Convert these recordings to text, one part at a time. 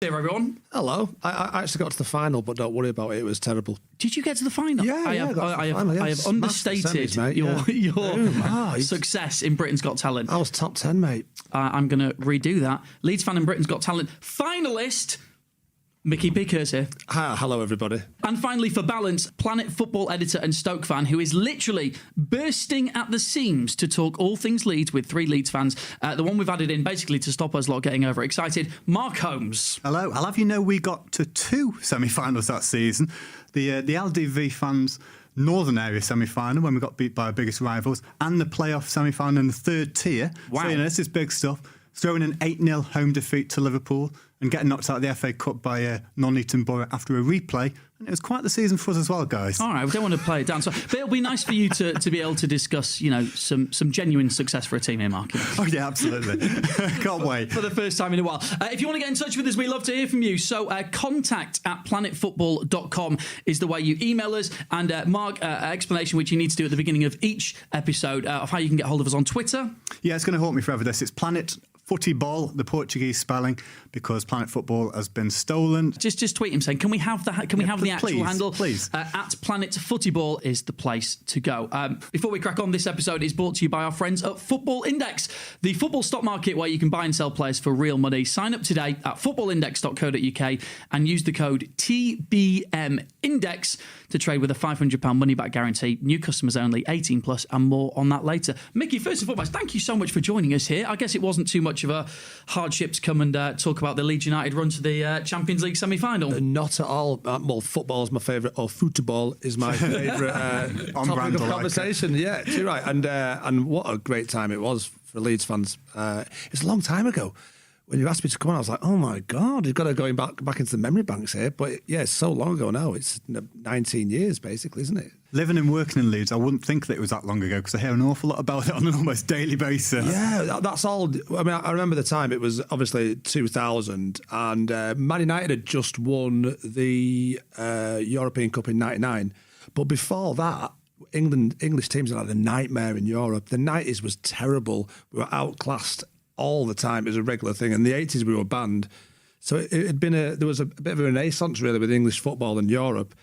Hey everyone. Hello. I actually got to the final, but don't worry about it. It was terrible. Did you get to the final? Yeah, I have understated your success in Britain's Got Talent. I was top 10, mate. I'm going to redo that. Leeds fan in Britain's Got Talent finalist Mickey Pickers here. Hello, everybody. And finally, for balance, Planet football editor and Stoke fan who is literally bursting at the seams to talk all things Leeds with three Leeds fans. The one we've added in basically to stop us lot getting overexcited. Mark Holmes. Hello. I'll have you know we got to two semi-finals that season. The LDV fans Northern Area semi-final when we got beat by our biggest rivals, and the playoff semi-final in the third tier. Wow. So, this is big stuff. Throwing an 8-0 home defeat to Liverpool and getting knocked out of the FA Cup by non-Eton Borough after a replay. And it was quite the season for us as well, guys. All right, we don't want to play it down. But it'll be nice for you to be able to discuss, some genuine success for a team here, Mark. Oh, yeah, absolutely. Can't wait. For the first time in a while. If you want to get in touch with us, we love to hear from you. So contact@planetfootball.com is the way you email us. And Mark, explanation which you need to do at the beginning of each episode of how you can get hold of us on Twitter. Yeah, it's going to haunt me forever, this. It's Planet Football, the Portuguese spelling, because Planet Football has been stolen. Just tweet him saying, can we have the actual handle? Please. At Planet Football is the place to go. Before we crack on, this episode is brought to you by our friends at Football Index, the football stock market where you can buy and sell players for real money. Sign up today at footballindex.co.uk and use the code TBMINDEX to trade with a £500 money back guarantee. New customers only, 18 plus, and more on that later. Mickey, first and foremost, thank you so much for joining us here. I guess it wasn't too much of a hardship to come and talk about the Leeds United run to the Champions League semi-final. Not at all. Well, football is my favourite, or football is my favourite topic of conversation. Yeah, you're right. And what a great time it was for Leeds fans. It's a long time ago. When you asked me to come on, I was like, oh my God, you've got to go back into the memory banks here. But yeah, it's so long ago now. It's 19 years, basically, isn't it? Living and working in Leeds, I wouldn't think that it was that long ago because I hear an awful lot about it on an almost daily basis. Yeah, that's all. I mean, I remember the time, it was obviously 2000, and Man United had just won the European Cup in 99. But before that, English teams had a nightmare in Europe. The 90s was terrible. We were outclassed all the time. It was a regular thing. In the 80s, we were banned. So there was a bit of a renaissance, really, with English football in Europe.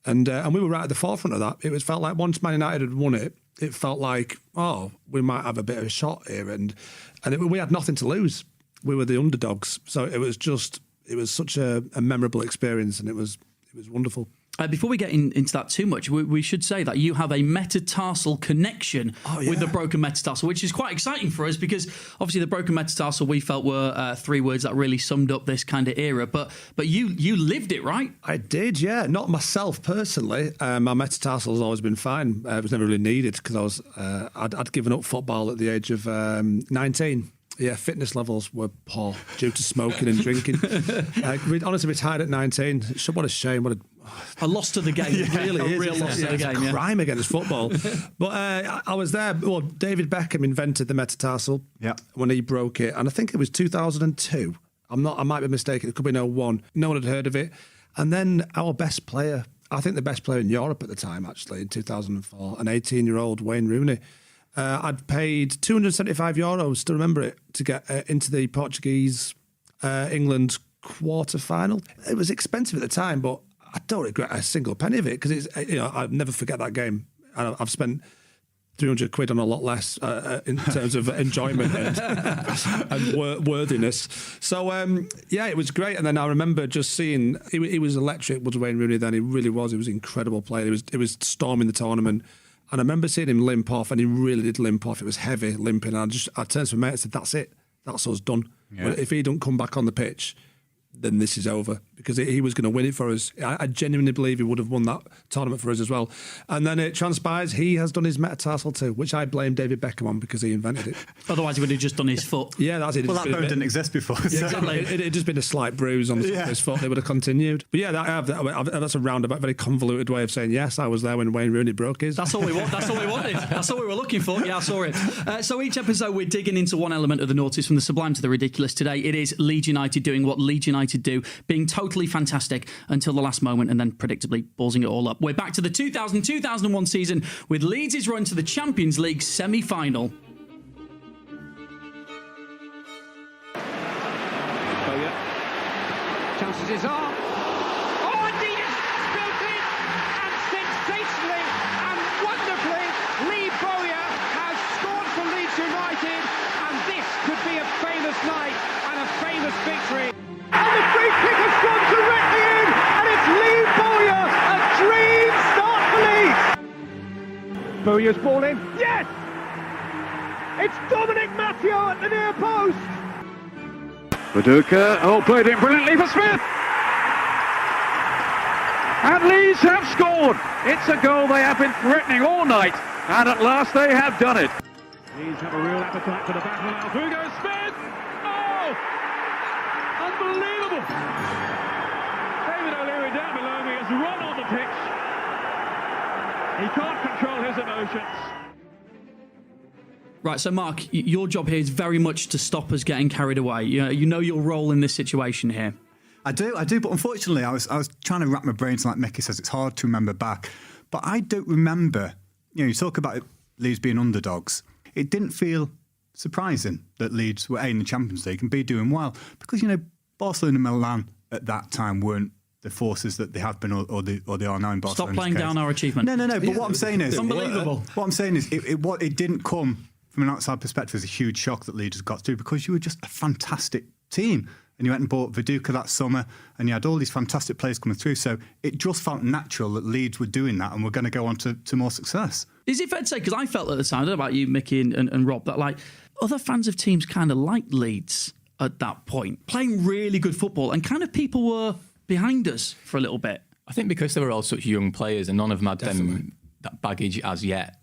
And we were right at the forefront of that. It felt like once Man United had won it, it felt like, oh, we might have a bit of a shot here. And we had nothing to lose. We were the underdogs. So it was such a memorable experience, and it was wonderful. Before we get into that too much, we should say that you have a metatarsal connection with the broken metatarsal, which is quite exciting for us because obviously the broken metatarsal we felt were three words that really summed up this kind of era. But you lived it, right? I did, yeah. Not myself personally. My metatarsal has always been fine. It was never really needed because I'd given up football at the age of 19. Yeah, fitness levels were poor due to smoking and drinking. We honestly retired at 19. What a shame. What a loss to the game. It really is. A real loss to the game. It's a crime against football. But I was there. Well, David Beckham invented the metatarsal when he broke it. And I think it was 2002. I might be mistaken. It could be 01. No one had heard of it. And then our best player, I think the best player in Europe at the time, actually, in 2004, an 18-year-old Wayne Rooney. I'd paid €275 to remember it to get into the Portuguese England quarter final. It was expensive at the time, but I don't regret a single penny of it because I'll never forget that game. And I've spent £300 on a lot less in terms of enjoyment and worthiness. So it was great. And then I remember just seeing he was electric. Was Wayne Rooney then? He really was. He was an incredible player. He was storming the tournament. And I remember seeing him limp off, and he really did limp off. It was heavy limping. And I turned to my mate and said, "That's it. That's us done. Yeah. If he don't come back on the pitch, then this is over." Because he was going to win it for us. I genuinely believe he would have won that tournament for us as well. And then it transpires he has done his metatarsal too, which I blame David Beckham on because he invented it. Otherwise he would have just done his foot. Yeah, that's it. Well, that bone didn't exist before. So. Yeah, exactly. It had just been a slight bruise on his foot. They would have continued. But yeah, that's a roundabout, very convoluted way of saying yes, I was there when Wayne Rooney broke his. That's all we want. That's all we wanted. That's all we were looking for. Yeah, I saw it. So each episode we're digging into one element of the noughties, from the sublime to the ridiculous. Today it is Leeds United doing what Leeds United do, being totally fantastic until the last moment and then predictably ballsing it all up. We're back to the 2000-2001 season with Leeds' run to the Champions League semi-final. Oh, 1-0 yeah. Chances his arm. Oh, indeed, it's built in, and sensationally and wonderfully, Lee Bowyer has scored for Leeds United, and this could be a famous night and a famous victory. And the free kick has gone directly in, and it's Lee Bowyer, a dream start for Leeds. Bowyer's ball in, yes! It's Dominic Matteo at the near post. Viduka, played in brilliantly for Smith. And Leeds have scored. It's a goal they have been threatening all night, and at last they have done it. Leeds have a real appetite for the battle now. Through goes Smith. Oh! Unbelievable! David O'Leary down below me has run on the pitch. He can't control his emotions. Right, so Mark, your job here is very much to stop us getting carried away. You know your role in this situation here. I do, but unfortunately, I was trying to wrap my brains, like Mickey says, it's hard to remember back. But I don't remember, you talk about Leeds being underdogs. It didn't feel surprising that Leeds were A, in the Champions League and B, doing well. Because, Barcelona and Milan at that time weren't the forces that they have been or they are now in Barcelona. Stop playing down our achievement. No, but what I'm saying is... It's unbelievable. What I'm saying is it didn't come from an outside perspective as a huge shock that Leeds got through, because you were just a fantastic team. And you went and bought Viduka that summer, and you had all these fantastic players coming through. So it just felt natural that Leeds were doing that and were going to go on to more success. Is it fair to say, because I felt at the time, I don't know about you, Mickey and Rob, that other fans of teams kind of liked Leeds at that point, playing really good football, and kind of people were behind us for a little bit. I think because they were all such young players and none of them had that baggage as yet,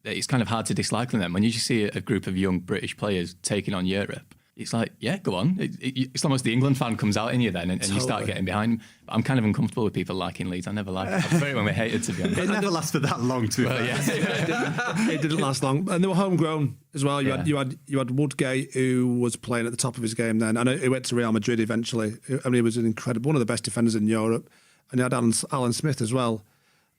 it's kind of hard to dislike them. When you just see a group of young British players taking on Europe, it's like, yeah, go on. It's almost the England fan comes out in you then, and you start getting behind them. But I'm kind of uncomfortable with people liking Leeds. I never liked it. I prefer it when we're hated, to be honest. It never lasted that long, to be fair. It didn't last long, and they were homegrown as well. You had Woodgate, who was playing at the top of his game then. I know he went to Real Madrid eventually. I mean, he was an incredible, one of the best defenders in Europe, and you had Alan Smith as well.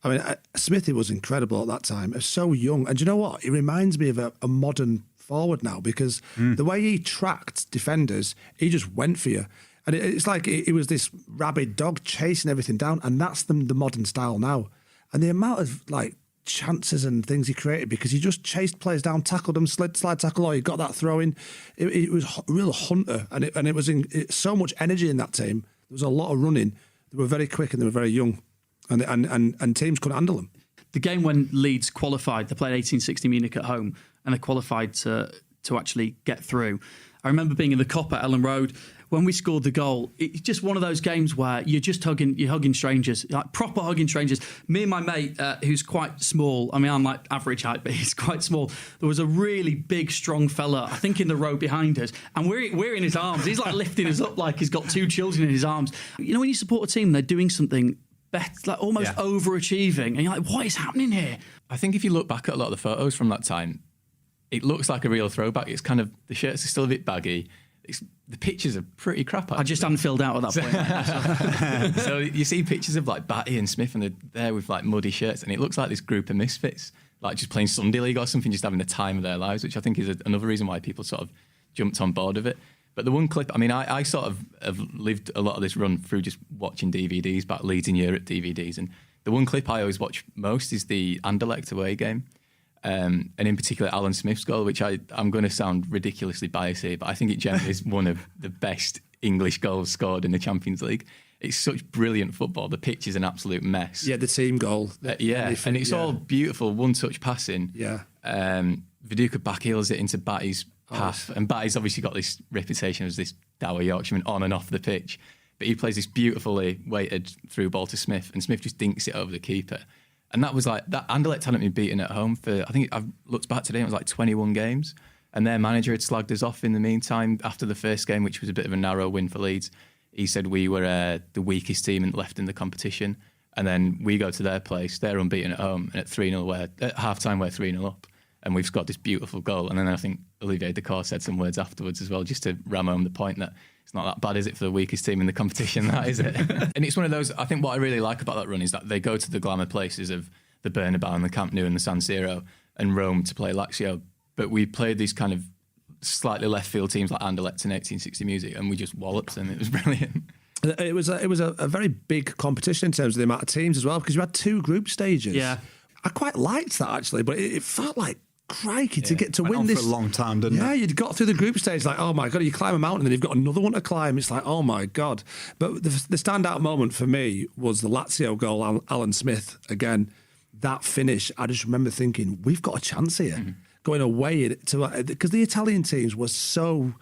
I mean, Smithy was incredible at that time. He was so young, and do you know what? He reminds me of a modern forward now, because the way he tracked defenders, he just went for you. And it's like he was this rabid dog chasing everything down, and that's the modern style now. And the amount of chances and things he created, because he just chased players down, tackled them, slide tackle, or he got that throw in. It was a real hunter, and it was so much energy in that team. There was a lot of running. They were very quick and they were very young, and teams couldn't handle them. The game when Leeds qualified, they played 1860 Munich at home, and they qualified to actually get through. I remember being in the Cop at Ellen Road when we scored the goal. It's just one of those games where you're hugging strangers, like proper hugging strangers. Me and my mate, who's quite small, I mean, I'm like average height, but he's quite small. There was a really big, strong fella, I think in the row behind us, and we're in his arms. He's like lifting us up like he's got two children in his arms. You know, when you support a team, they're doing something better, like almost overachieving, and you're like, what is happening here? I think if you look back at a lot of the photos from that time, it looks like a real throwback. It's kind of, the shirts are still a bit baggy. The pictures are pretty crap, actually. I just hadn't filled out at that point. So you see pictures of Batty and Smith, and they're there with muddy shirts, and it looks like this group of misfits, just playing Sunday League or something, just having the time of their lives, which I think is another reason why people sort of jumped on board of it. But the one clip, I mean, I sort of have lived a lot of this run through just watching DVDs, back Leeds in Europe DVDs, and the one clip I always watch most is the Anderlecht away game. And in particular, Alan Smith's goal, which I'm going to sound ridiculously biased here, but I think it generally is one of the best English goals scored in the Champions League. It's such brilliant football. The pitch is an absolute mess. Yeah, the team goal. And it's all beautiful one-touch passing. Yeah. Viduka backheels it into Batty's path, and Batty's obviously got this reputation as this dour Yorkshireman on and off the pitch, but he plays this beautifully weighted through ball to Smith, and Smith just dinks it over the keeper. And that was that Anderlecht hadn't been beaten at home for, I think I've looked back today, it was 21 games. And their manager had slagged us off in the meantime after the first game, which was a bit of a narrow win for Leeds. He said we were the weakest team left in the competition. And then we go to their place, they're unbeaten at home, and at 3-0, at half-time we're 3-0 up. And we've got this beautiful goal. And then I think Olivier Dacour said some words afterwards as well, just to ram home the point that it's not that bad, is it, for the weakest team in the competition, that, is it? And it's one of those, I think what I really like about that run is that they go to the glamour places of the Bernabeu and the Camp Nou and the San Siro and Rome to play Lazio. But we played these kind of slightly left field teams like Anderlecht and 1860 Music, and we just walloped them. It was brilliant. It was a very big competition in terms of the amount of teams as well, because you had 2 group stages. Yeah. I quite liked that actually, but it felt like crikey to get to Went win on this for a long time, didn't Yeah, it? you'd got through the group stage like, oh my God, you climb a mountain and then you've got another one to climb. It's like, oh my God. But the standout moment for me was the Lazio goal, Alan Smith again. That finish, I just remember thinking, we've got a chance here. Going away to, because the Italian teams were so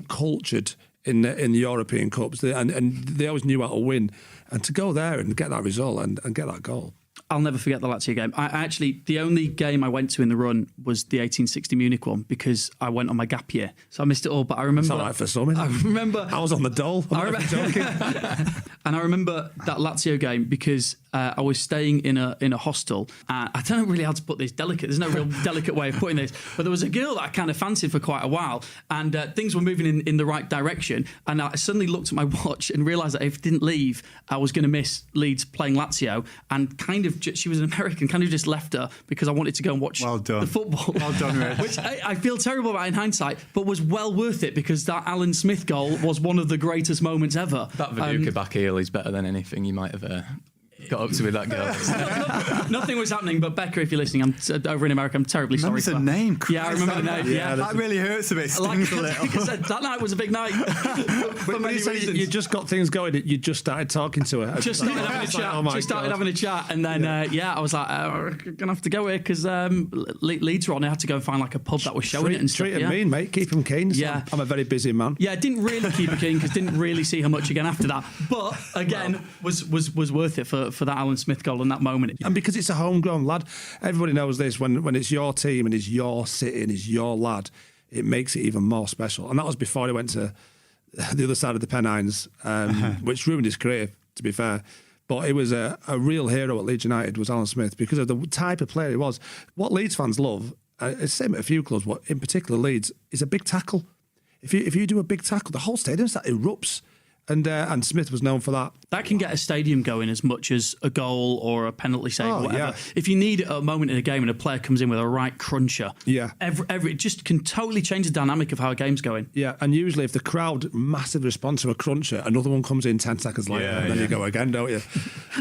cultured in the European Cups, and they always knew how to win. And to go there and get that result and get that goal. I'll never forget the Lazio game. The only game I went to in the run was the 1860 Munich one, because I went on my gap year. So I missed it all, but I remember... It's all right for some, isn't it? I remember... I was on the dole. And I remember that Lazio game because I was staying in a hostel. I don't know really how to put this delicate. There's no real delicate way of putting this. But there was a girl that I kind of fancied for quite a while, and things were moving in the right direction. And I suddenly looked at my watch and realised that if I didn't leave, I was going to miss Leeds playing Lazio. And kind of, she was an American, kind of just left her because I wanted to go and watch the football. Well done, Rich. Which I feel terrible about in hindsight, but was well worth it because that Alan Smith goal was one of the greatest moments ever. That Viduka back heel is better than anything you might have got up to with that girl. Nothing was happening, but Becca, if you're listening, I'm over in America. I'm terribly sorry. Remember the name? Yeah, I remember the name. Yeah, that really hurts a bit. Stings a little. Like I said, that night was a big night for many reasons. You just got things going. You just started talking to her. Just started having a chat, and then I was like, we're gonna have to go here because Leeds were on. I had to go and find like a pub that was showing it and stuff. Treat him mean, mate. Keep him keen. Yeah, I'm a very busy man. Yeah, didn't really keep her keen because didn't really see her much again after that. But again, was worth it for that Alan Smith goal in that moment. And because it's a homegrown lad, everybody knows this. When it's your team and it's your city and it's your lad, it makes it even more special. And that was before he went to the other side of the Pennines, which ruined his career, to be fair. But it was a real hero at Leeds United was Alan Smith because of the type of player he was. What Leeds fans love, it's the same at a few clubs, but in particular Leeds, is a big tackle. If you do a big tackle, the whole stadium erupts. And Smith was known for that. That can get a stadium going as much as a goal or a penalty save or whatever. Yeah. If you need a moment in a game and a player comes in with a right cruncher, it just can totally change the dynamic of how a game's going. Yeah, and usually if the crowd massively responds to a cruncher, another one comes in 10 seconds later, and then you go again, don't you?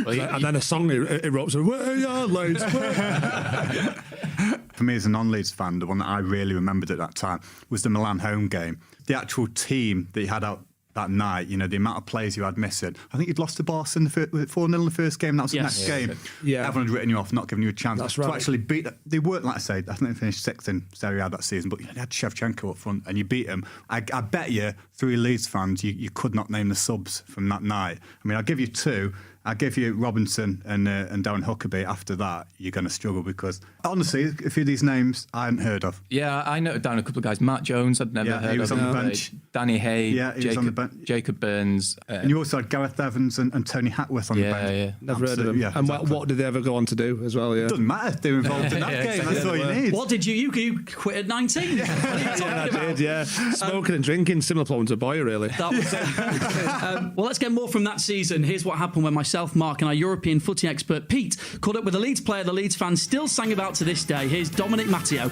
And then a song erupts. Where are Leeds? For me as a non-Leeds fan, the one that I really remembered at that time was the Milan home game. The actual team that you had out that night, the amount of players you had missing. I think you'd lost to Boston 4-0 in the first game. That was the next game. Yeah. Everyone had written you off, not giving you a chance. That's right. To actually beat them. They weren't, like I say, I think they finished 6th in Serie A that season, but they had Shevchenko up front and you beat them. I bet you, through Leeds fans, you could not name the subs from that night. I mean, I'll give you 2. I give you Robinson and Darren Huckabee. After that, you're going to struggle because, honestly, a few of these names I hadn't heard of. Yeah, I noted down a couple of guys. Matt Jones, I'd never heard of. He was on the bench. Danny Hay, he was on the bench. Jacob Burns. And you also had Gareth Evans and Tony Hatworth on the bench. Yeah. Never heard of them. Yeah, and exactly. what did they ever go on to do as well? Yeah. Doesn't matter. They were involved in that game. Exactly. That's all you need. What did you quit at 19? I did, yeah. Smoking and drinking, similar problem to Boyer, really. That was it. Well, let's get more from that season. Here's what happened when myself, Mark, and our European footy expert Pete caught up with a Leeds player the Leeds fans still sang about to this day. Here's Dominic Matteo.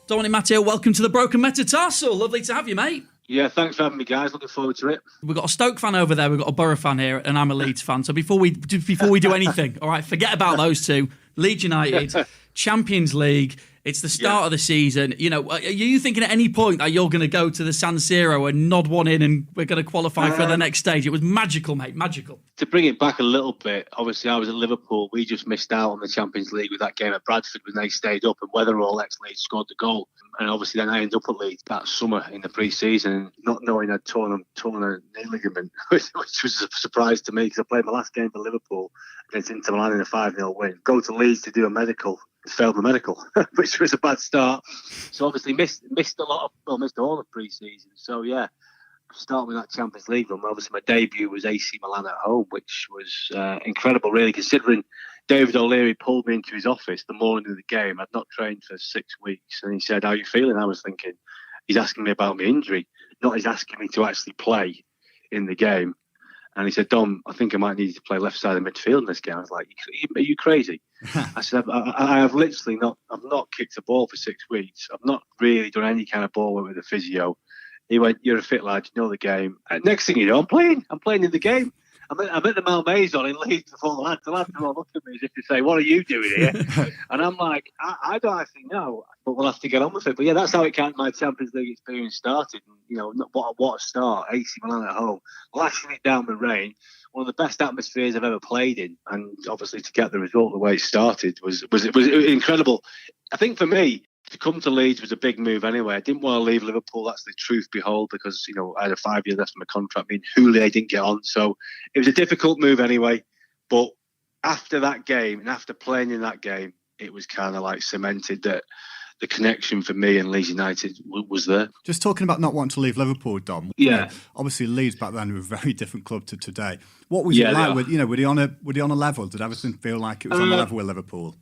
Dominic Matteo, welcome to the Broken Metatarsal. Lovely to have you, mate. Yeah, thanks for having me, guys. Looking forward to it. We've got a Stoke fan over there, we've got a Borough fan here, and I'm a Leeds fan. So before we do anything, all right, forget about those two. Leeds United, Champions League. It's the start of the season. Are you thinking at any point that you're going to go to the San Siro and nod one in and we're going to qualify for the next stage? It was magical, mate, magical. To bring it back a little bit, obviously I was at Liverpool. We just missed out on the Champions League with that game at Bradford when they stayed up and Weatherall ex-Leeds scored the goal. And obviously then I ended up at Leeds that summer in the pre-season, not knowing I'd torn a knee ligament, which was a surprise to me because I played my last game for Liverpool against Inter Milan in a 5-0 win. Go to Leeds to do a medical. Failed the medical, which was a bad start. So obviously missed all of pre-season. So yeah, starting with that Champions League run. Obviously my debut was AC Milan at home, which was incredible, really, considering David O'Leary pulled me into his office the morning of the game. I'd not trained for 6 weeks, and he said, "How are you feeling?" I was thinking, he's asking me about my injury, not he's asking me to actually play in the game. And he said, "Dom, I think I might need you to play left side of midfield in this game." I was like, "Are you crazy?" I said, I have literally I've not kicked a ball for 6 weeks. I've not really done any kind of ball work with the physio. He went, "You're a fit lad, you know the game." And next thing you know, I'm playing in the game. I'm at the Malmaison in Leeds before the lads. The lads are all looking at me as if to say, "What are you doing here?" And I'm like, I don't actually know, but we'll have to get on with it. But yeah, that's how my Champions League experience started. And, you know, what a start. AC Milan at home, lashing it down the rain. One of the best atmospheres I've ever played in, and obviously to get the result the way it started was incredible. I think for me, to come to Leeds was a big move anyway. I didn't want to leave Liverpool. That's the truth behold, because, you know, I had a 5 year left on my contract. I mean, Houllier didn't get on. So it was a difficult move anyway. But after that game and after playing in that game, it was kind of like cemented that the connection for me and Leeds United was there. Just talking about not wanting to leave Liverpool, Dom. Yeah. You know, obviously, Leeds back then were a very different club to today. What was it like? Were they on a level? Did everything feel like it was on a level with Liverpool?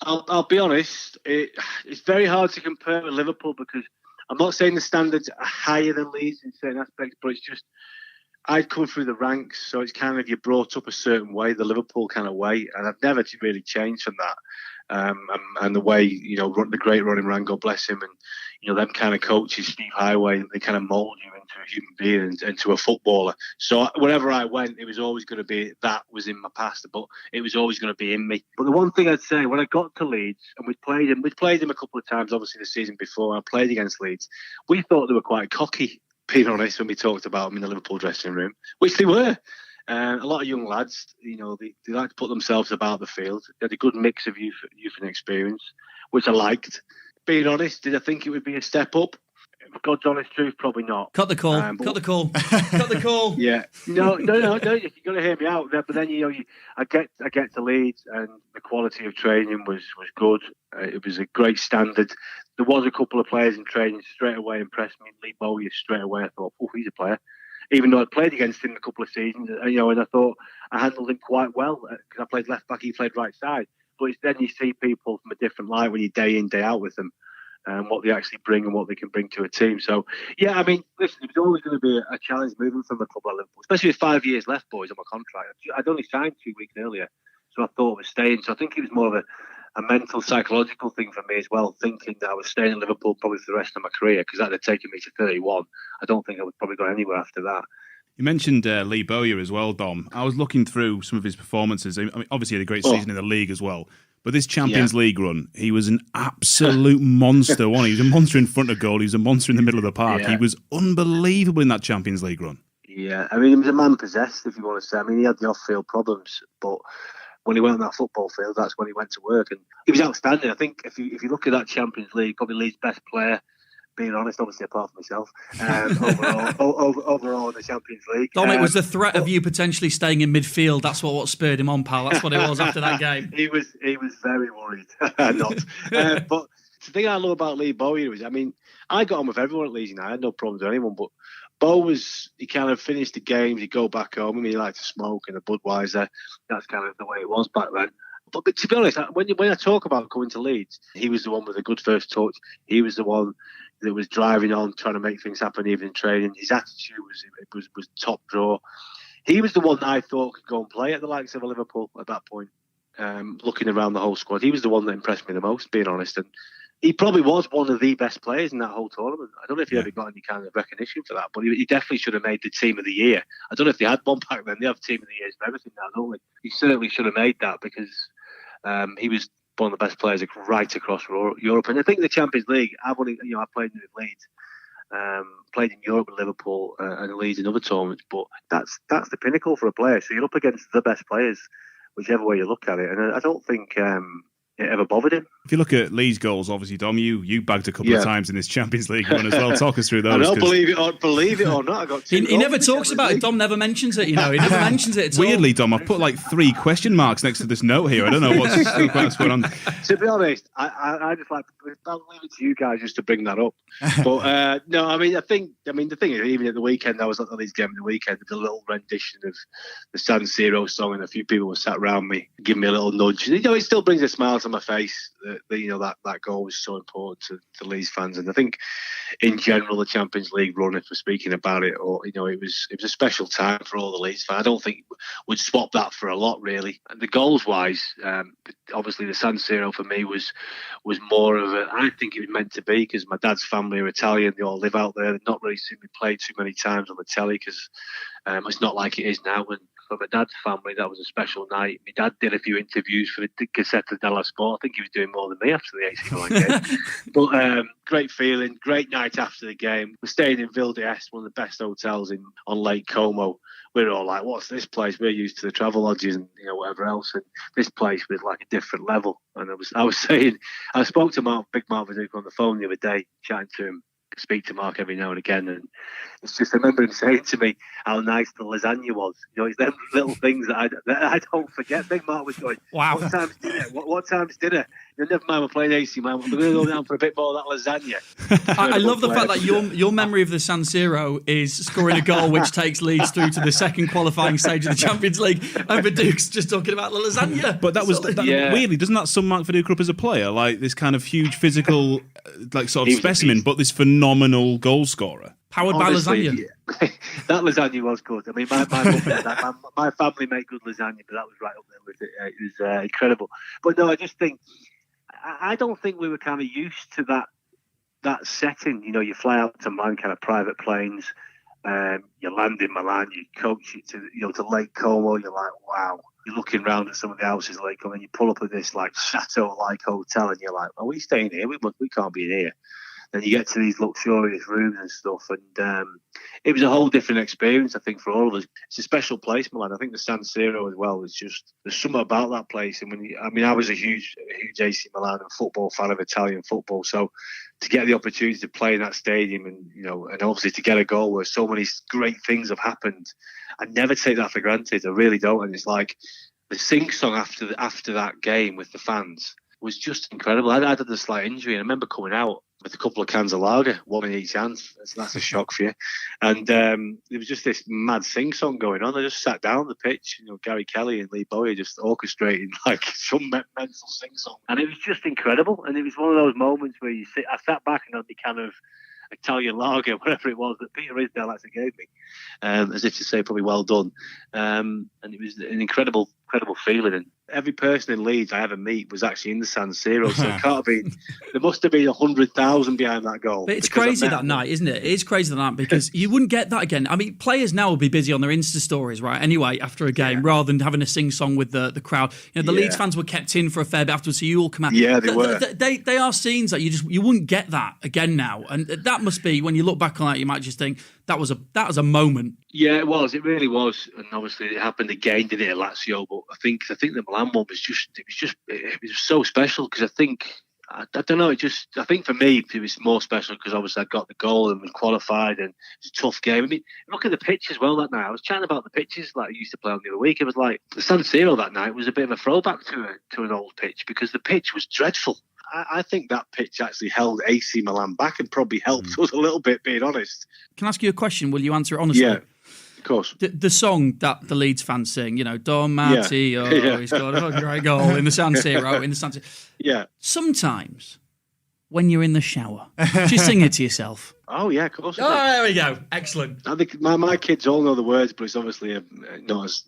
I'll be honest, it's very hard to compare with Liverpool because I'm not saying the standards are higher than Leeds in certain aspects, but it's just I'd come through the ranks, so it's kind of you're brought up a certain way, the Liverpool kind of way, and I've never really changed from that. And the way, you know, the great Ronnie Moran, God bless him, and, you know, them kind of coaches, Steve Highway, they kind of mould you into a human being and into a footballer. So wherever I went, it was always going to be that was in my past, but it was always going to be in me. But the one thing I'd say, when I got to Leeds, and we'd played him a couple of times, obviously the season before, I played against Leeds, we thought they were quite cocky, being honest, when we talked about them in the Liverpool dressing room, which they were. A lot of young lads, you know, they like to put themselves about the field. They had a good mix of youth and experience, which I liked. Being honest, did I think it would be a step up? God's honest truth, probably not. Cut the call. Cut the call. Cut the call. Yeah. No. You've got to hear me out. But then, you know, I get to Leeds, and the quality of training was good. It was a great standard. There was a couple of players in training straight away impressed me. Lee Bowyer straight away. I thought, oh, he's a player. Even though I'd played against him a couple of seasons, you know, and I thought I handled him quite well because I played left back, he played right side. But it's then you see people from a different light when you day in, day out with them, and what they actually bring and what they can bring to a team. So, yeah, I mean, listen, it was always going to be a challenge moving from a club like Liverpool, especially with 5 years left, boys, on my contract. I'd only signed 2 weeks earlier, so I thought I was staying. So I think it was more of a mental, psychological thing for me as well, thinking that I was staying in Liverpool probably for the rest of my career, because that had taken me to 31. I don't think I would probably go anywhere after that. You mentioned Lee Bowyer as well, Dom. I was looking through some of his performances. I mean, obviously, he had a great season in the league as well. But this Champions League run, he was an absolute monster, wasn't he? He was a monster in front of goal. He was a monster in the middle of the park. Yeah. He was unbelievable in that Champions League run. Yeah, I mean, he was a man possessed, if you want to say. I mean, he had the off-field problems, but when he went on that football field, that's when he went to work. And he was outstanding. I think if you look at that Champions League, probably Leeds' best player, being honest, obviously apart from myself, overall in the Champions League. Dom, it was the threat of you potentially staying in midfield. That's what spurred him on, pal. That's what it was after that game. He was very worried. Not. But the thing I love about Lee Bowyer is, I mean, I got on with everyone at Leeds United. I had no problems with anyone, but Bo he kind of finished the games, he'd go back home. I mean, he liked to smoke and a Budweiser. That's kind of the way it was back then. But to be honest, when I talk about coming to Leeds, he was the one with a good first touch. He was the one that was driving on, trying to make things happen even in training. His attitude was top draw. He was the one that I thought could go and play at the likes of Liverpool at that point. Looking around the whole squad, he was the one that impressed me the most, being honest. And he probably was one of the best players in that whole tournament. I don't know if he ever got any kind of recognition for that, but he definitely should have made the team of the year. I don't know if they had one back then. They have team of the years for everything now, don't they? He certainly should have made that because he was one of the best players right across Europe. And I think the Champions League, I played in Leeds, played in Europe with Liverpool and Leeds in other tournaments, but that's the pinnacle for a player. So you're up against the best players, whichever way you look at it. And I don't think it ever bothered him. If you look at Lee's goals, obviously, Dom, you bagged a couple of times in this Champions League run as well. Talk us through those. I don't believe it or not. I got he never talks about it. Dom never mentions it, you know. He never mentions it at all. Weirdly, Dom, I've put like 3 question marks next to this note here. I don't know what's going on. To be honest, I just like, I'll leave it to you guys just to bring that up. But no, I mean, the thing is, even at the weekend, I was at the Leeds game at the weekend, with a little rendition of the San Siro song, and a few people were sat around me, giving me a little nudge. You know, it still brings a smile to on my face that that goal was so important to Leeds fans, and I think in general the Champions League run, if we're speaking about it, or it was a special time for all the Leeds fans. I don't think we'd swap that for a lot really. And the goals wise, obviously the San Siro for me was more of a, I think it was meant to be, because my dad's family are Italian, they all live out there. They've not really seen me play too many times on the telly, because it's not like it is now. And for my dad's family, that was a special night. My dad did a few interviews for the Gazzetta dello Sport. I think he was doing more than me after the AC Milan game. But great feeling, great night after the game. We're staying in Ville d'Este, one of the best hotels on Lake Como. We're all like, what's this place? We're used to the travel lodges and whatever else, and this place was like a different level. And I was saying, I spoke to Big Mark Viduka on the phone the other day, chatting to him. Speak to Mark every now and again, and it's just, I remember him saying to me how nice the lasagna was. It's them little things that I don't forget. Big Mark was going, wow, what time's dinner? What time's dinner? Never mind, we're playing AC, man. We're going to go down for a bit more of that lasagna. I love the fact that your memory of the San Siro is scoring a goal which takes Leeds through to the second qualifying stage of the Champions League, and Viduka's just talking about the lasagna. But that was weirdly, doesn't that sum Mark Viduka up as a player? Like this kind of huge physical, sort of specimen, but this phenomenal goal scorer. Powered by lasagna. Yeah. That lasagna was good. I mean, my family make good lasagna, but that was right up there with it. It was incredible. But no, I just think, I don't think we were kind of used to that setting. You fly out to Milan, kind of private planes. You land in Milan, you coach it to Lake Como. You're like, wow. You're looking around at some of the houses at Lake Como, and you pull up at this like chateau-like hotel, and you're like, are we staying here? We can't be here. Then you get to these luxurious rooms and stuff, and it was a whole different experience, I think, for all of us. It's a special place, Milan. I think the San Siro as well is just, there's something about that place. And I was a huge AC Milan and football fan of Italian football, so to get the opportunity to play in that stadium and obviously to get a goal where so many great things have happened, I never take that for granted. I really don't. And it's like the sing song after that game with the fans was just incredible. I had a slight injury, and I remember coming out with a couple of cans of lager, one in each hand. That's a shock for you. And there was just this mad sing-song going on. I just sat down on the pitch, Gary Kelly and Lee Bowyer just orchestrating like some mental sing-song. And it was just incredible. And it was one of those moments where I sat back and had the kind of Italian lager, whatever it was that Peter Risdale actually gave me, as if to say probably well done. And it was an incredible feeling. And every person in Leeds I ever meet was actually in the San Siro, so it can't have been, there must have been 100,000 behind that goal. But it's crazy that night, isn't it? It is crazy that night, because you wouldn't get that again. I mean, players now will be busy on their Insta stories, right? Anyway, after a game, rather than having a sing song with the crowd. The Leeds fans were kept in for a fair bit afterwards, so you all come out. Yeah, they were. They are scenes that you wouldn't get that again now, and that must be, when you look back on that, you might just think that was a moment. Yeah, it was. It really was, and obviously it happened again, did it, at Lazio? But I think the Milan one was it was so special, because I don't know. I think for me it was more special because obviously I got the goal and was qualified, and it's a tough game. I mean, look at the pitch as well that night. I was chatting about the pitches like I used to play on the other week. It was like the San Siro that night was a bit of a throwback to an old pitch, because the pitch was dreadful. I think that pitch actually held AC Milan back and probably helped us a little bit, being honest. Can I ask you a question? Will you answer it honestly? Yeah. Of course. The song that the Leeds fans sing, Don Matteo, he's got a great goal in the San Siro, Yeah. Sometimes, when you're in the shower, just sing it to yourself. Oh, yeah, of course. Oh, there we go. Excellent. I think my kids all know the words, but it's obviously not as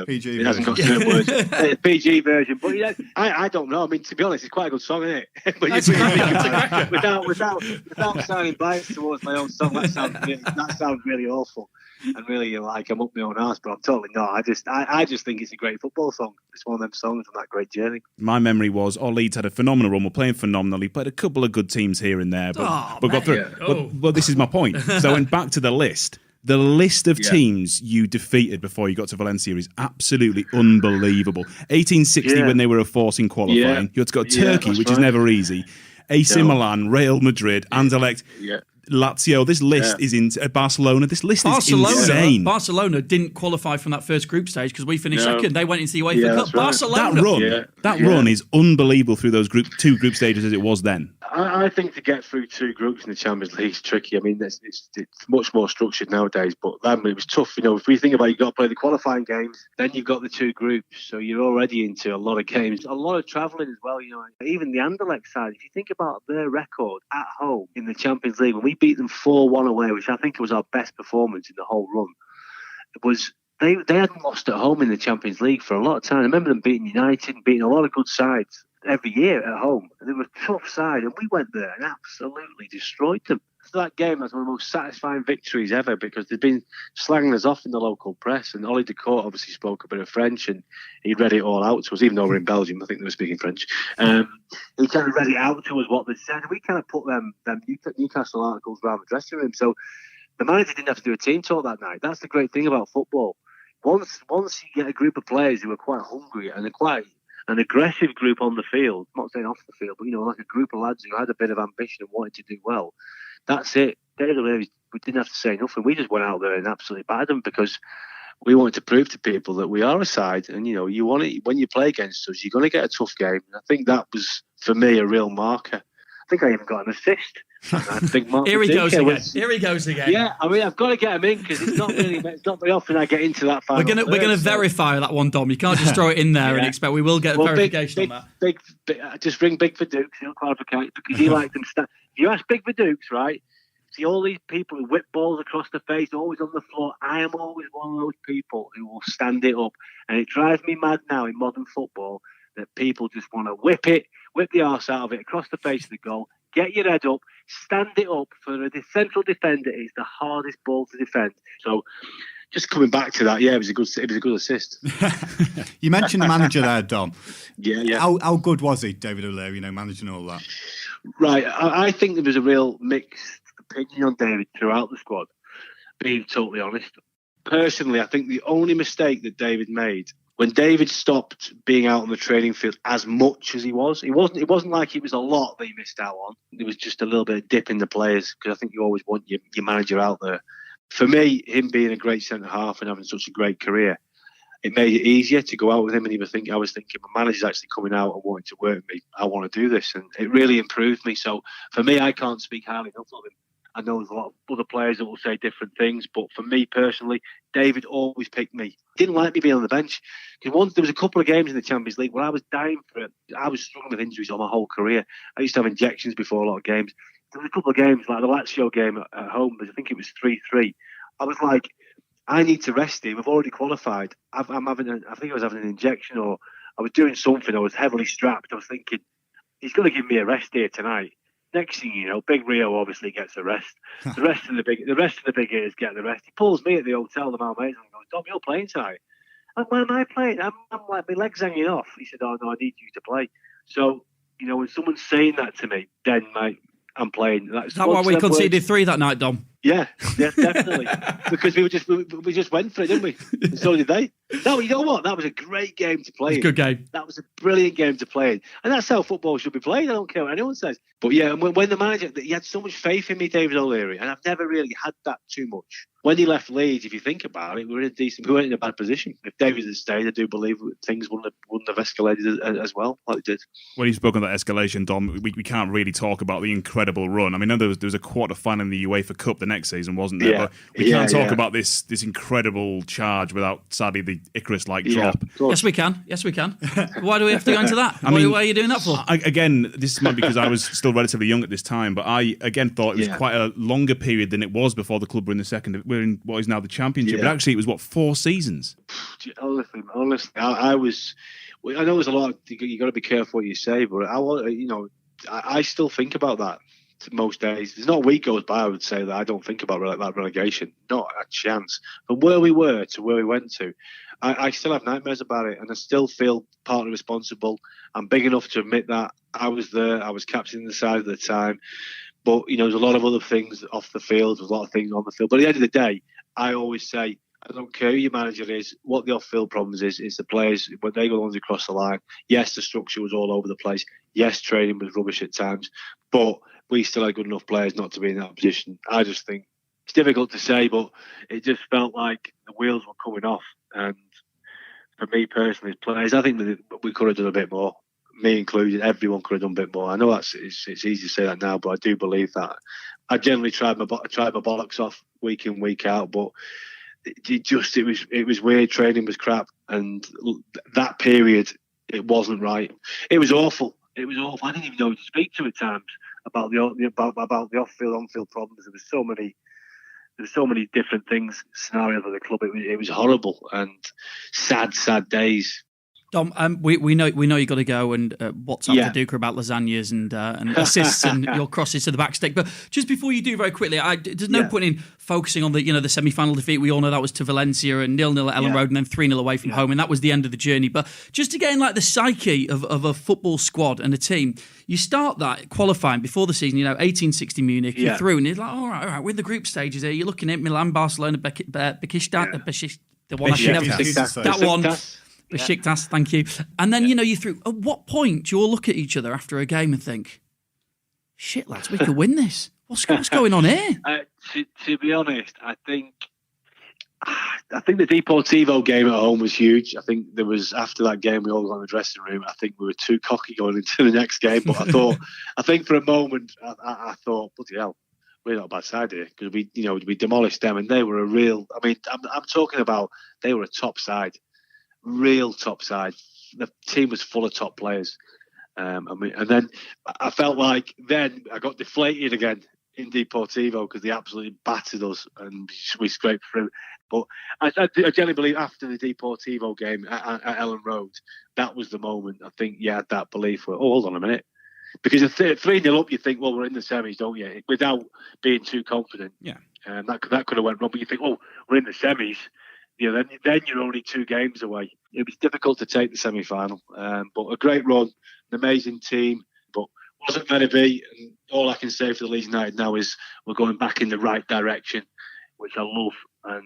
PG. It hasn't got certain words. It's PG version, but I don't know. I mean, to be honest, it's quite a good song, isn't it? But That's a cracker. Without sounding biased towards my own song, that sounds really awful. And really, I'm up my own arse, but I'm totally not. I just think it's a great football song. It's one of them songs from that great journey. My memory was, Leeds had a phenomenal run. We're playing phenomenally. Played a couple of good teams here and there, but got through. Yeah. But this is my point. So I went back to the list. The list of teams you defeated before you got to Valencia is absolutely unbelievable. 1860 when they were a force in qualifying. You had to go to Turkey, which is never easy. AC Milan, Real Madrid, Anderlecht. Lazio. This list is in Barcelona. This list is insane. Barcelona didn't qualify from that first group stage because we finished second. They went into the UEFA Cup. Right. Barcelona. That run is unbelievable through those two group stages as it was then. I think to get through two groups in the Champions League is tricky. I mean, it's much more structured nowadays, but then it was tough. If we think about it, you've got to play the qualifying games, then you've got the two groups, so you're already into a lot of games, a lot of travelling as well. Even the Anderlecht side, if you think about their record at home in the Champions League, when we beat them 4-1 away, which I think was our best performance in the whole run, it was they hadn't lost at home in the Champions League for a lot of time. I remember them beating United, beating a lot of good sides every year at home. And they were a tough side, and we went there and absolutely destroyed them. So that game was one of the most satisfying victories ever because they'd been slanging us off in the local press, and Ollie Decourt obviously spoke a bit of French and he read it all out to us, even though we're in Belgium. I think they were speaking French. He kind of read it out to us what they said, and we kind of put them Newcastle articles around the dressing room. So the manager didn't have to do a team talk that night. That's the great thing about football. Once you get a group of players who are quite hungry and they're quite an aggressive group on the field, I'm not saying off the field, but like a group of lads who had a bit of ambition and wanted to do well, that's it. We didn't have to say nothing. We just went out there and absolutely battered them because we wanted to prove to people that we are a side, and you want it when you play against us, you're going to get a tough game. And I think that was for me a real marker. I think I even got an assist. I think Here he goes again. Yeah, I mean, I've got to get him in because it's not very often I get into that final. We're going to verify that one, Dom. You can't just throw it in there and expect we will get verification on that. Big, just ring Big Verdukes, he'll clarify because he likes them. If you ask Big Verdukes, right? See all these people who whip balls across the face, always on the floor. I am always one of those people who will stand it up, and it drives me mad now in modern football that people just want to whip the arse out of it across the face of the goal. Get your head up, stand it up for the central defender. It's the hardest ball to defend. So, just coming back to that, it was a good assist. You mentioned the manager there, Dom. Yeah. How good was he, David O'Leary? Managing all that. Right, I think there was a real mixed opinion on David throughout the squad. Being totally honest, personally, I think the only mistake that David made. When David stopped being out on the training field as much as he was, it wasn't like it was a lot that he missed out on. There was just a little bit of dip in the players because I think you always want your manager out there. For me, him being a great centre-half and having such a great career, it made it easier to go out with him. And I was thinking, my manager's actually coming out and wanting to work with me. I want to do this. And it really improved me. So for me, I can't speak highly enough of him. I know there's a lot of other players that will say different things, but for me personally, David always picked me. He didn't like me being on the bench. Because once there was a couple of games in the Champions League where I was dying for it. I was struggling with injuries all my whole career. I used to have injections before a lot of games. There was a couple of games, like the Lazio game at home, I think it was 3-3. I was like, I need to rest him. I've already qualified. I think I was having an injection or I was doing something. I was heavily strapped. I was thinking, he's going to give me a rest here tonight. Next thing you know, Big Rio obviously gets the rest. The rest of the big hitters get the rest. He pulls me at the hotel, the Malmaison, and goes, "Dom, you're playing tonight." And when am I playing? I'm like, my legs hanging off. He said, "Oh no, I need you to play." So when someone's saying that to me, then I'm playing. Is that why we conceded 3 that night, Dom? Yeah, definitely. Because we just went for it, didn't we? And so did they. No, you know what? That was a great game to play. It was a good game. That was a brilliant game to play in. And that's how football should be played. I don't care what anyone says. But yeah, when the manager, he had so much faith in me, David O'Leary, and I've never really had that too much. When he left Leeds, if you think about it, we weren't in a bad position. If David had stayed, I do believe things wouldn't have escalated as well, like it did. When you spoke on that escalation, Dom, we can't really talk about the incredible run. I mean, there was a quarter final in the UEFA Cup the next season, wasn't there? Yeah. But we can't talk about this incredible charge without, sadly, the Icarus-like drop. Yes, we can. Why do we have to go into that? Why are you doing that for? Again, this might be because I was still relatively young at this time, but I, again, thought it was quite a longer period than it was before the club were in the second. We're in what is now the Championship, but actually it was 4 seasons? Honestly, I was... I know there's a lot... You got to be careful what you say, but I still think about that most days. There's not a week goes by, I would say, that I don't think about that relegation. Not a chance. From where we were to where we went to, I still have nightmares about it, and I still feel partly responsible. I'm big enough to admit that. I was there. I was captaining the side at the time. But, there's a lot of other things off the field. There's a lot of things on the field. But at the end of the day, I always say, I don't care who your manager is, what the off-field problems is the players, when they go on across the line. Yes, the structure was all over the place. Yes, training was rubbish at times. But we still had good enough players not to be in that position. I just think it's difficult to say, but it just felt like the wheels were coming off. And for me personally, as players, I think that we could have done a bit more. Me included, everyone could have done a bit more. I know it's easy to say that now, but I do believe that. I generally tried my bollocks off week in, week out, but it was weird. Training was crap, and that period, it wasn't right. It was awful. I didn't even know who to speak to at times about the off-field, on-field problems. There was so many different scenarios of the club. It was horrible and sad days. Dom, we know you got to go and WhatsApp the Duker about lasagnas and assists and your crosses to the back stick. But just before you do, very quickly, there's no point in focusing on the semi-final defeat. We all know that was to Valencia and 0-0 at Ellen Road and then 3-0 away from home, and that was the end of the journey. But just to get in the psyche of a football squad and a team, you start that qualifying before the season. 1860 Munich, you're through, and it's like, all right, we're in the group stages here. You're looking at Milan, Barcelona, Besiktas, the one I should never think that one. Besiktas, thank you. And then, you're through. At what point do you all look at each other after a game and think, shit, lads, we could win this? What's going on here? To be honest, I think the Deportivo game at home was huge. I think there was, after that game, we all got in the dressing room. I think we were too cocky going into the next game. But I think for a moment, I thought, bloody hell, we're not a bad side here, because we demolished them, and they were a real. I mean, I'm talking about, they were a top side. Real top side. The team was full of top players, and then I felt like then I got deflated again in Deportivo because they absolutely battered us and we scraped through. But I generally believe after the Deportivo game at Ellen Road, that was the moment. I think you had that belief. Hold on a minute, because if 3-0 up, you think, well, we're in the semis, don't you? Without being too confident. Yeah. That could have went wrong. But you think, we're in the semis. Then you're only 2 games away. It was difficult to take the semi-final, but a great run, an amazing team, but wasn't going to be. And all I can say for the Leeds United now is we're going back in the right direction, which I love. And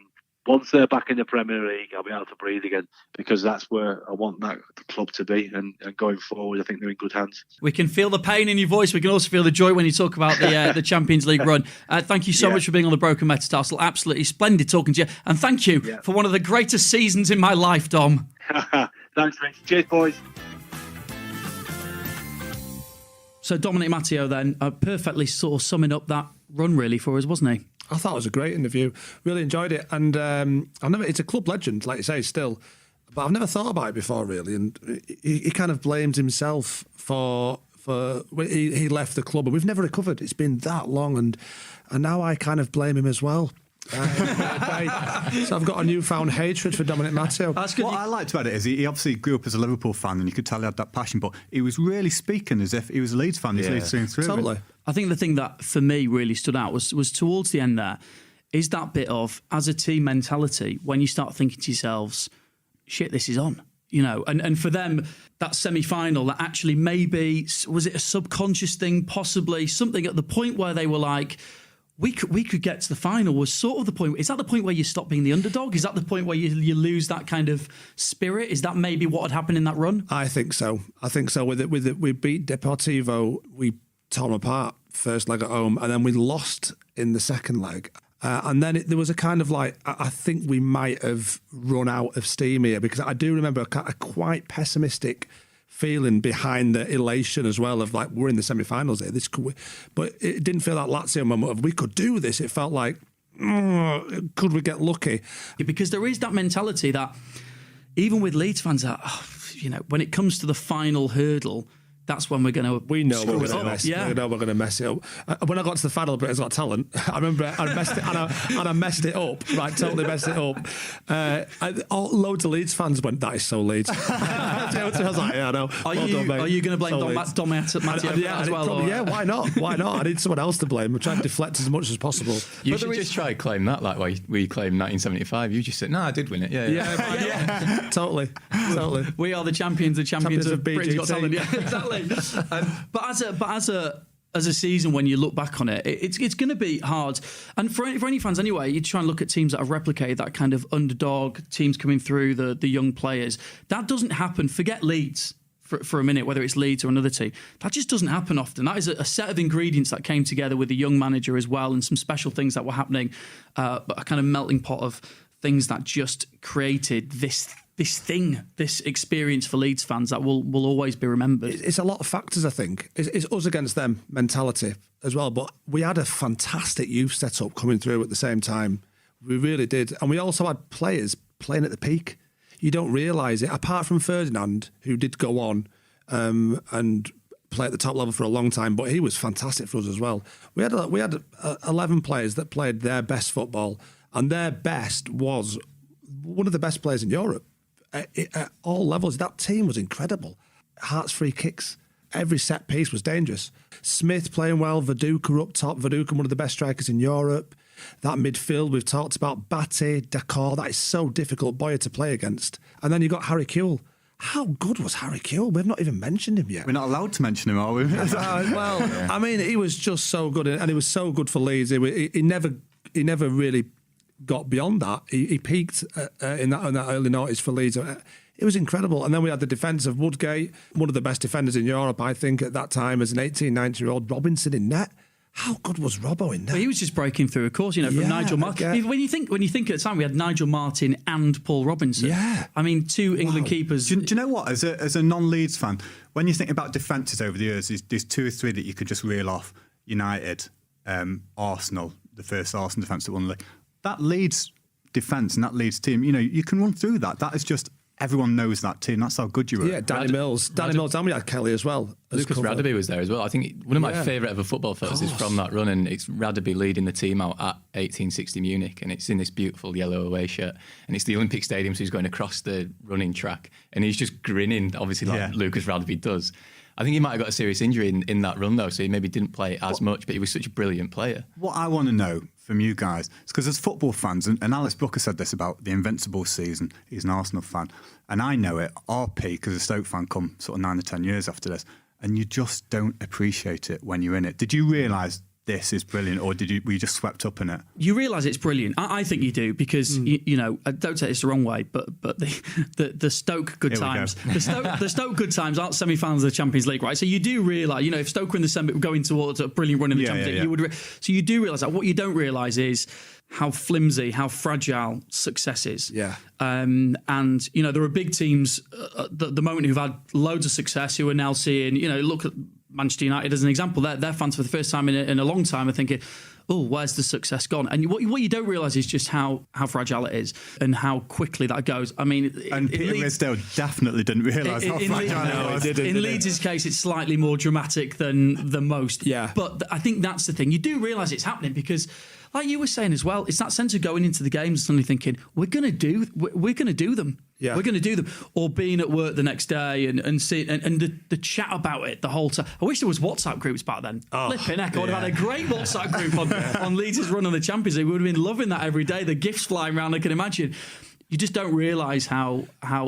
once they're back in the Premier League, I'll be able to breathe again, because that's where I want that club to be. And going forward, I think they're in good hands. We can feel the pain in your voice. We can also feel the joy when you talk about the Champions League run. Thank you so much for being on the Broken Metatarsal. Absolutely splendid talking to you. And thank you for one of the greatest seasons in my life, Dom. Thanks, Rich. Cheers, boys. So Dominic Matteo then, perfectly sort of summing up that run really for us, wasn't he? I thought it was a great interview. Really enjoyed it. And it's a club legend, like you say, still. But I've never thought about it before, really. And he kind of blames himself for when he left the club. And we've never recovered. It's been that long. And now I kind of blame him as well. So I've got a newfound hatred for Dominic Matteo. What I liked about it is he obviously grew up as a Liverpool fan, and you could tell he had that passion, but he was really speaking as if he was a Leeds fan. He's Leeds through. Totally. I think the thing that for me really stood out was towards the end there is that bit of, as a team mentality, when you start thinking to yourselves, shit, this is on. And for them, that semi-final, that actually maybe, was it a subconscious thing, possibly something at the point where they were like, we could get to the final, was sort of the point. Is that the point where you stop being the underdog? Is that the point where you lose that kind of spirit? Is that maybe what had happened in that run? I think so. With it, we beat Deportivo, we tore them apart first leg at home, and then we lost in the second leg. And then there was a kind of like, I think we might have run out of steam here, because I do remember a quite pessimistic feeling behind the elation as well of like, we're in the semi-finals here. But it didn't feel like Lazio moment of we could do this. It felt like, could we get lucky? Yeah, because there is that mentality that even with Leeds fans, that when it comes to the final hurdle, that's when we're going to. We know we're going to mess. Yeah. We know we're going to mess it up. When I got to the final, Britain's Got Talent, I remember I messed it and I messed it up. Right, totally messed it up. Loads of Leeds fans went, "That is so Leeds." I was like, "Yeah, I know." Are you going to blame Dom Matteo as well? Yeah, why not? Why not? I need someone else to blame. I'm trying to deflect as much as possible. You should just try to claim that, like we claimed 1975. You just said, "No, I did win it." Yeah. Totally. We are the champions of Britain's Got Talent. BGT. Yeah, exactly. But as a season, when you look back on it, it's going to be hard. And for any fans anyway, you try and look at teams that have replicated that kind of underdog, teams coming through, the young players. That doesn't happen. Forget Leeds. for a minute, whether it's Leeds or another team. That just doesn't happen often. That is a set of ingredients that came together with the young manager as well, and some special things that were happening, a kind of melting pot of things that just created this experience for Leeds fans that will always be remembered. It's a lot of factors, I think. It's us against them mentality as well. But we had a fantastic youth setup coming through at the same time. We really did. And we also had players playing at the peak. You don't realise it. Apart from Ferdinand, who did go on and play at the top level for a long time, but he was fantastic for us as well. We had 11 players that played their best football, and their best was one of the best players in Europe. At all levels, that team was incredible. Hearts free kicks, every set piece was dangerous. Smith playing well, Viduka up top, Viduka one of the best strikers in Europe. That midfield we've talked about, Batty, Decor, that is so difficult Boyer to play against. And then you got Harry Kewell. How good was Harry Kewell? We've not even mentioned him yet. We're not allowed to mention him, are we? I mean, he was just so good, and he was so good for Leeds. He never really got beyond that. He peaked in that early noughties for Leeds. It was incredible. And then we had the defence of Woodgate, one of the best defenders in Europe, I think, at that time, as an 18, 19-year-old. Robinson in net. How good was Robbo in net? Well, he was just breaking through, of course, from Nigel Martin. When you think at the time, we had Nigel Martin and Paul Robinson. Yeah. I mean, two England keepers. Do you know what? As a non-Leeds fan, when you think about defences over the years, there's two or three that you could just reel off. United, Arsenal, the first Arsenal defence that won the league. That Leeds defence and that Leeds team, you can run through that. That is just, everyone knows that team. That's how good you were. Yeah, Danny Mills, and we had Kelly as well. Lucas Radaby was there as well. I think one of my favourite ever football photos is from that run, and it's Radaby leading the team out at 1860 Munich, and it's in this beautiful yellow away shirt, and it's the Olympic Stadium, so he's going across the running track, and he's just grinning, obviously, like Lucas Radaby does. I think he might have got a serious injury in that run, though, so he maybe didn't play as much, but he was such a brilliant player. What I want to know from you guys is, because as football fans, and Alex Booker said this about the Invincibles season, he's an Arsenal fan, and I know it, our peak as a Stoke fan come sort of 9 or 10 years after this, and you just don't appreciate it when you're in it. Did you realise this is brilliant, or were you just swept up in it? You realise it's brilliant. I think you do, because you know, don't take this the wrong way, but the Stoke good times, the Stoke good times aren't semi-finals of the Champions League, right? So you do realise, you know, if Stoke were in the semi, going towards a brilliant run in the Champions League, you would. So you do realise that. What you don't realise is how flimsy, how fragile success is. Yeah. And, you know, there are big teams at the moment who've had loads of success who are now seeing, you know, look at Manchester United as an example. Their fans for the first time in a long time are thinking, oh, where's the success gone? And what you don't realise is just how fragile it is and how quickly that goes. I mean, and Peter Risdale definitely didn't realise how fragile it was. In Leeds' case, it's slightly more dramatic than most. Yeah. But I think that's the thing. You do realise it's happening because, like you were saying as well, it's that sense of going into the games and suddenly thinking, we're going to do them. Yeah. We're going to do them. Or being at work the next day and see and the chat about it the whole time. I wish there was WhatsApp groups back then. Flipping heck, I would have had a great WhatsApp group on Leeds' run on the Champions League. We would have been loving that every day. The gifts flying around, I can imagine. You just don't realise how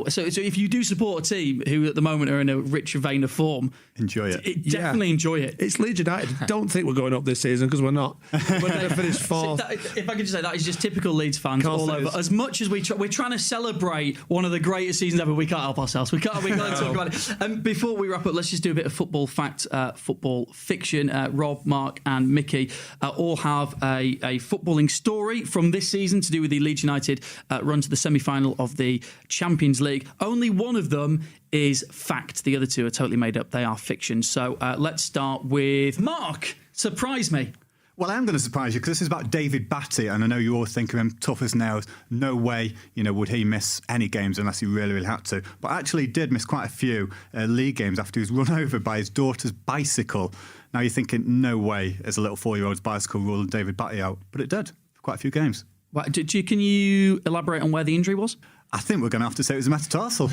so if you do support a team who at the moment are in a richer vein of form, enjoy it. Definitely enjoy it. It's Leeds United. Don't think we're going up this season, because we're not. We're going to finish fourth. If I could just say, that is just typical Leeds fans all over. As much as we're trying to celebrate one of the greatest seasons ever, we can't help ourselves. We can't talk about it. And before we wrap up, let's just do a bit of football fact, football fiction. Rob, Mark and Mickey all have a footballing story from this season to do with the Leeds United run to the semi-final of the Champions League. Only one of them is fact. The other two are totally made up. They are fiction. So let's start with Mark. Surprise me. Well, I am going to surprise you, because this is about David Batty, and I know you all think of him tough as nails. No way, would he miss any games unless he really, really had to. But actually did miss quite a few league games after he was run over by his daughter's bicycle. Now you're thinking, no way, as a little 4-year-old's bicycle ruling David Batty out. But it did, for quite a few games. Right, can you elaborate on where the injury was? I think we're going to have to say it was a metatarsal.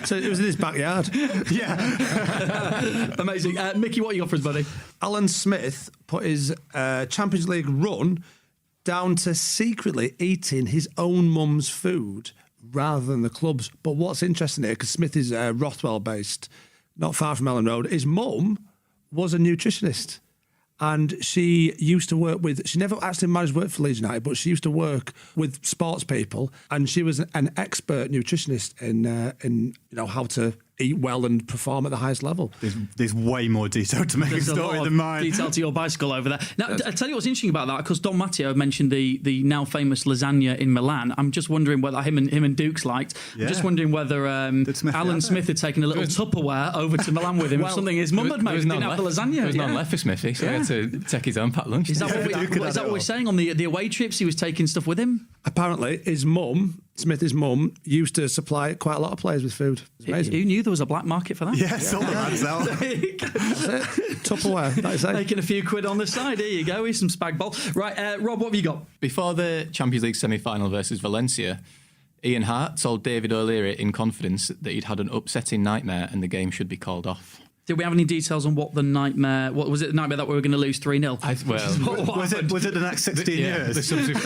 So it was in his backyard. Yeah. Amazing. Mickey, what you got for us, buddy? Alan Smith put his Champions League run down to secretly eating his own mum's food rather than the club's. But what's interesting here, because Smith is Rothwell based, not far from Ellen Road, his mum was a nutritionist. and she used to work with. She never actually managed to work for Leeds United, but she used to work with sports people, and she was an expert nutritionist in how to eat well and perform at the highest level. There's way more detail to make a story than mine. Detail to your bicycle over there. Now, I'll tell you what's interesting about that, because Don Matteo mentioned the now famous lasagna in Milan. I'm just wondering whether him and Dukes liked. Yeah. I'm just wondering whether Alan Smith had taken a little Tupperware over to Milan with him, or something his mum had made. Didn't have the lasagna. There was none left for Smithy, so he had to take his own packed lunch. Is that what we're saying on the away trips? He was taking stuff with him? Apparently, his mum, Smithy's mum, used to supply quite a lot of players with food. It's amazing. Who knew there was a black market for that? Yes, all the lads out. Tupperware, that is it. Making a few quid on the side. Here you go. Here's some spag bol. Right, Rob, what have you got? Before the Champions League semi-final versus Valencia, Ian Hart told David O'Leary in confidence that he'd had an upsetting nightmare and the game should be called off. Did we have any details on what the nightmare? What was it? The nightmare that we were going to lose 3-0? Was it the next 16 years? The subsequent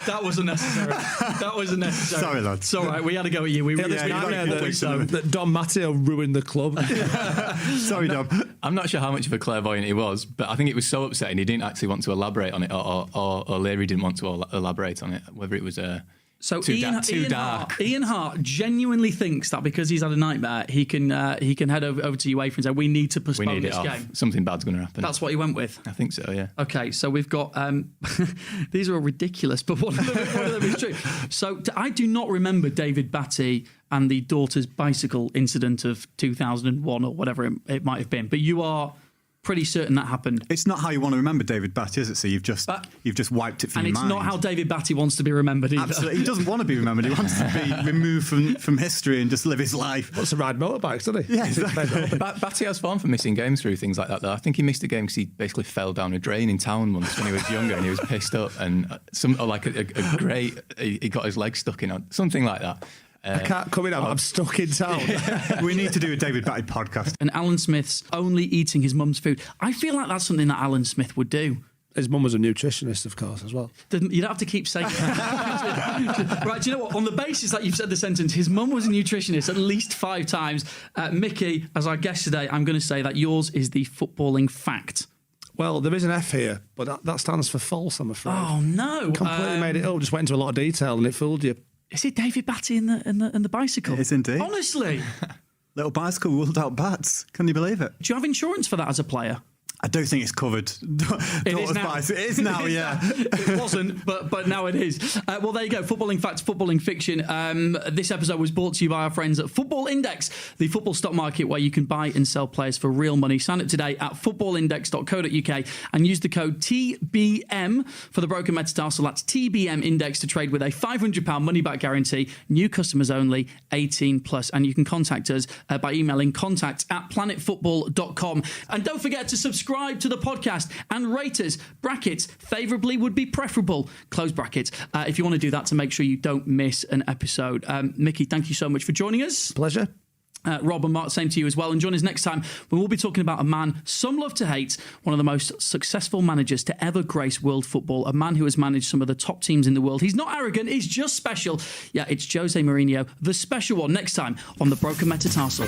that was unnecessary. That was unnecessary. Sorry, lads. It's all right. We had to go at you. We really that Don Matteo ruined the club. Sorry, Dom. I'm not sure how much of a clairvoyant he was, but I think it was so upsetting he didn't actually want to elaborate on it, or O'Leary didn't want to elaborate on it, whether it was too dark. Ian Hart genuinely thinks that because he's had a nightmare, he can head over to UEFA and say, we need to postpone this game. Something bad's going to happen. That's what he went with. I think so, yeah. Okay, so we've got these are all ridiculous, but one of them is true. So I do not remember David Batty and the daughter's bicycle incident of 2001 or whatever it might have been, but you are pretty certain that happened. It's not how you want to remember David Batty, is it? So you've just wiped it from your mind. And it's not how David Batty wants to be remembered either. Absolutely. He doesn't want to be remembered. He wants to be removed from history and just live his life. Wants to ride motorbikes, doesn't he? Yeah, exactly. Batty has fun for missing games through things like that, though. I think he missed a game because he basically fell down a drain in town once when he was younger and he was pissed up, and he got his leg stuck in something like that. I can't come in. I'm stuck in town. We need to do a David Batty podcast. And Alan Smith's only eating his mum's food. I feel like that's something that Alan Smith would do. His mum was a nutritionist, of course, as well. You don't have to keep saying that. Right, do you know what? On the basis that you've said the sentence, his mum was a nutritionist at least 5 times. Mickey, as our guest today, I'm going to say that yours is the footballing fact. Well, there is an F here, but that stands for false, I'm afraid. Oh, no. Completely made it up, just went into a lot of detail and it fooled you. Is it David Batty in the bicycle? It is indeed. Honestly. Little bicycle ruled out bats. Can you believe it? Do you have insurance for that as a player? I don't think it's covered. It is now. It is now, yeah. It wasn't, but now it is. Well, there you go. Footballing facts, footballing fiction. This episode was brought to you by our friends at Football Index, the football stock market where you can buy and sell players for real money. Sign up today at footballindex.co.uk and use the code TBM for the broken metatarsal. That's TBM Index to trade with a £500 money back guarantee. New customers only, 18+. And you can contact us by emailing contact@planetfootball.com. And don't forget to subscribe to the podcast and rate us. Brackets, favourably would be preferable. Close brackets. If you want to do that to make sure you don't miss an episode. Mickey, thank you so much for joining us. Pleasure. Rob and Mark, same to you as well. And join us next time when we'll be talking about a man some love to hate, one of the most successful managers to ever grace world football, a man who has managed some of the top teams in the world. He's not arrogant, he's just special. Yeah, it's Jose Mourinho, the special one, next time on The Broken Metatarsal.